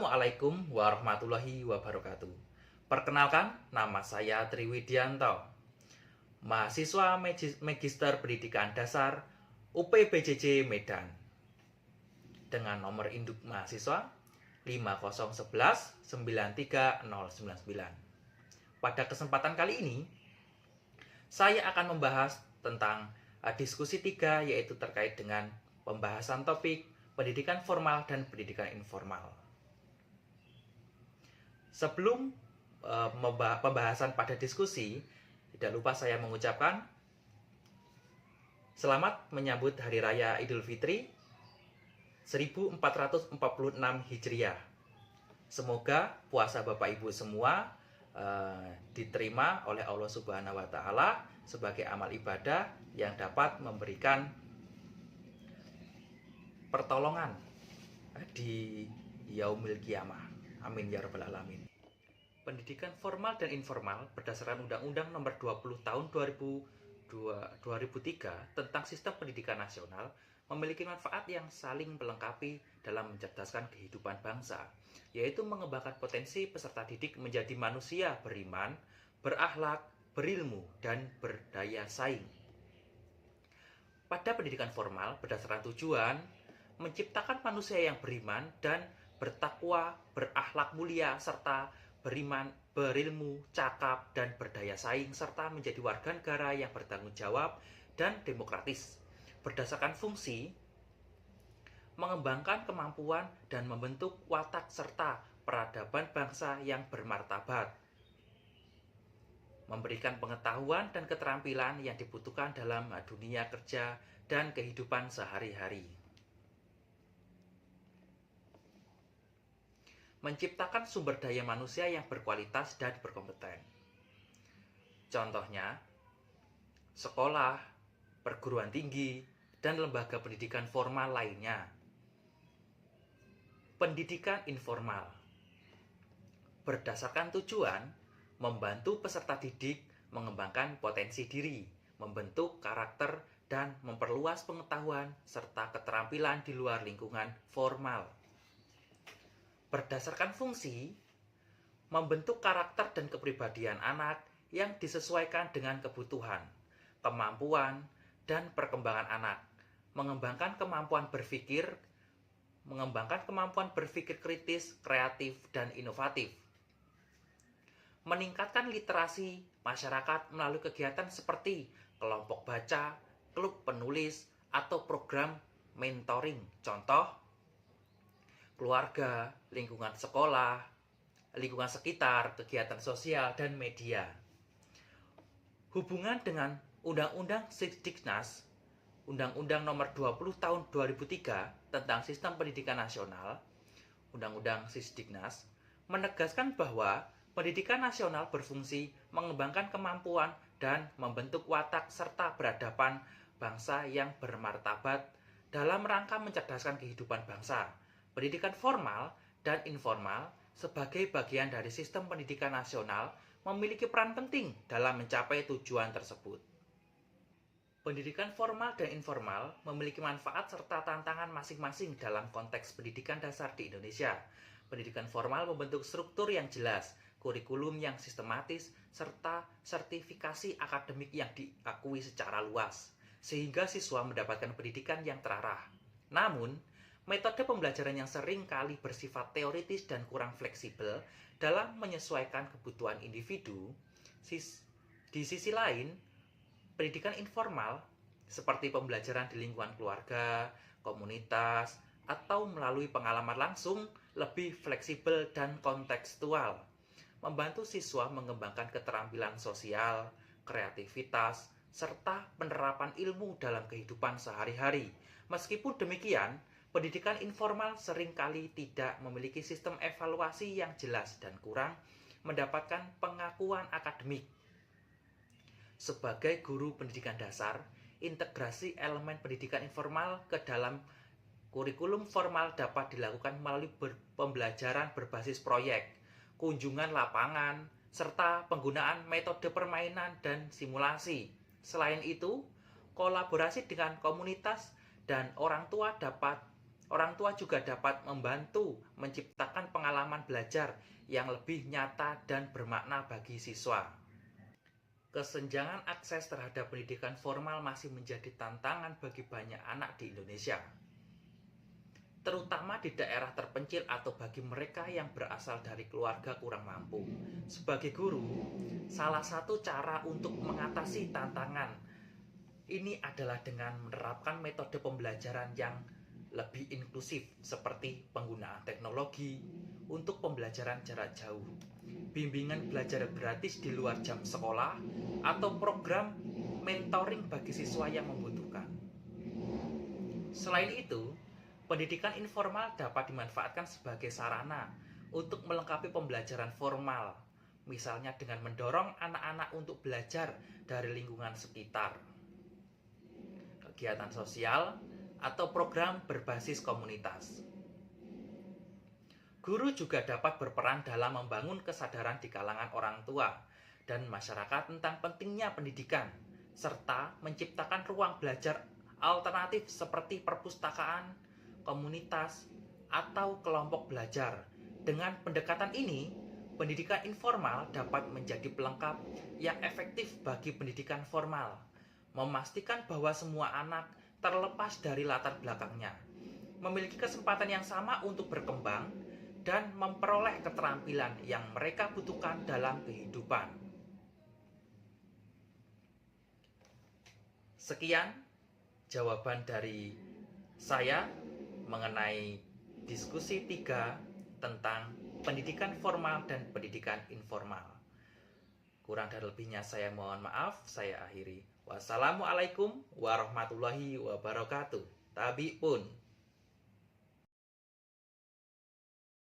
Assalamualaikum warahmatullahi wabarakatuh. Perkenalkan, nama saya Triwidianto, mahasiswa Magister Pendidikan Dasar UPBJJ Medan, dengan nomor induk mahasiswa 501193099. Pada kesempatan kali ini, saya akan membahas tentang diskusi 3, yaitu terkait dengan pembahasan topik pendidikan formal dan pendidikan informal. Sebelum pembahasan pada diskusi, tidak lupa saya mengucapkan selamat menyambut Hari Raya Idul Fitri 1446 Hijriah. Semoga puasa Bapak Ibu semua diterima oleh Allah Subhanahu wa Ta'ala sebagai amal ibadah yang dapat memberikan pertolongan di yaumil qiyamah. Amin ya rabbal alamin. Pendidikan formal dan informal berdasarkan Undang-Undang Nomor 20 Tahun 2003 tentang Sistem Pendidikan Nasional memiliki manfaat yang saling melengkapi dalam mencerdaskan kehidupan bangsa, yaitu mengembangkan potensi peserta didik menjadi manusia beriman, berakhlak, berilmu, dan berdaya saing. Pada pendidikan formal berdasarkan tujuan menciptakan manusia yang beriman dan bertakwa, berakhlak mulia, serta beriman, berilmu, cakap, dan berdaya saing, serta menjadi warga negara yang bertanggung jawab dan demokratis. Berdasarkan fungsi, mengembangkan kemampuan dan membentuk watak serta peradaban bangsa yang bermartabat, memberikan pengetahuan dan keterampilan yang dibutuhkan dalam dunia kerja dan kehidupan sehari-hari. Menciptakan sumber daya manusia yang berkualitas dan berkompeten. Contohnya, sekolah, perguruan tinggi, dan lembaga pendidikan formal lainnya. Pendidikan informal berdasarkan tujuan membantu peserta didik mengembangkan potensi diri, membentuk karakter, dan memperluas pengetahuan serta keterampilan di luar lingkungan formal. Berdasarkan fungsi, membentuk karakter dan kepribadian anak yang disesuaikan dengan kebutuhan, kemampuan, dan perkembangan anak, mengembangkan kemampuan berpikir kritis, kreatif, dan inovatif, meningkatkan literasi masyarakat melalui kegiatan seperti kelompok baca, klub penulis, atau program mentoring. Contoh, keluarga, lingkungan sekolah, lingkungan sekitar, kegiatan sosial, dan media. Hubungan dengan Undang-Undang Sisdiknas, Undang-Undang Nomor 20 Tahun 2003 tentang Sistem Pendidikan Nasional, Undang-Undang Sisdiknas, menegaskan bahwa pendidikan nasional berfungsi mengembangkan kemampuan dan membentuk watak serta peradaban bangsa yang bermartabat dalam rangka mencerdaskan kehidupan bangsa. Pendidikan formal dan informal sebagai bagian dari sistem pendidikan nasional memiliki peran penting dalam mencapai tujuan tersebut. Pendidikan formal dan informal memiliki manfaat serta tantangan masing-masing dalam konteks pendidikan dasar di Indonesia. Pendidikan formal membentuk struktur yang jelas, kurikulum yang sistematis, serta sertifikasi akademik yang diakui secara luas, sehingga siswa mendapatkan pendidikan yang terarah. Namun, metode pembelajaran yang sering kali bersifat teoritis dan kurang fleksibel dalam menyesuaikan kebutuhan individu. Di sisi lain, pendidikan informal seperti pembelajaran di lingkungan keluarga, komunitas, atau melalui pengalaman langsung lebih fleksibel dan kontekstual, membantu siswa mengembangkan keterampilan sosial, kreativitas, serta penerapan ilmu dalam kehidupan sehari-hari. Meskipun demikian, pendidikan informal seringkali tidak memiliki sistem evaluasi yang jelas dan kurang mendapatkan pengakuan akademik. Sebagai guru pendidikan dasar, integrasi elemen pendidikan informal ke dalam kurikulum formal dapat dilakukan melalui pembelajaran berbasis proyek, kunjungan lapangan, serta penggunaan metode permainan dan simulasi. Selain itu, kolaborasi dengan komunitas dan orang tua dapat orang tua juga dapat membantu menciptakan pengalaman belajar yang lebih nyata dan bermakna bagi siswa. Kesenjangan akses terhadap pendidikan formal masih menjadi tantangan bagi banyak anak di Indonesia, terutama di daerah terpencil atau bagi mereka yang berasal dari keluarga kurang mampu. Sebagai guru, salah satu cara untuk mengatasi tantangan ini adalah dengan menerapkan metode pembelajaran yang lebih inklusif seperti penggunaan teknologi untuk pembelajaran jarak jauh, bimbingan belajar gratis di luar jam sekolah, atau program mentoring bagi siswa yang membutuhkan. Selain itu, pendidikan informal dapat dimanfaatkan sebagai sarana untuk melengkapi pembelajaran formal, misalnya dengan mendorong anak-anak untuk belajar dari lingkungan sekitar, kegiatan sosial, atau program berbasis komunitas. Guru juga dapat berperan dalam membangun kesadaran di kalangan orang tua dan masyarakat tentang pentingnya pendidikan, serta menciptakan ruang belajar alternatif seperti perpustakaan, komunitas, atau kelompok belajar. Dengan pendekatan ini, pendidikan informal dapat menjadi pelengkap yang efektif bagi pendidikan formal, memastikan bahwa semua anak, terlepas dari latar belakangnya, memiliki kesempatan yang sama untuk berkembang dan memperoleh keterampilan yang mereka butuhkan dalam kehidupan. Sekian jawaban dari saya mengenai diskusi 3 tentang pendidikan formal dan pendidikan informal. Kurang dan lebihnya saya mohon maaf, saya akhiri. Wassalamualaikum warahmatullahi wabarakatuh. Tabi pun.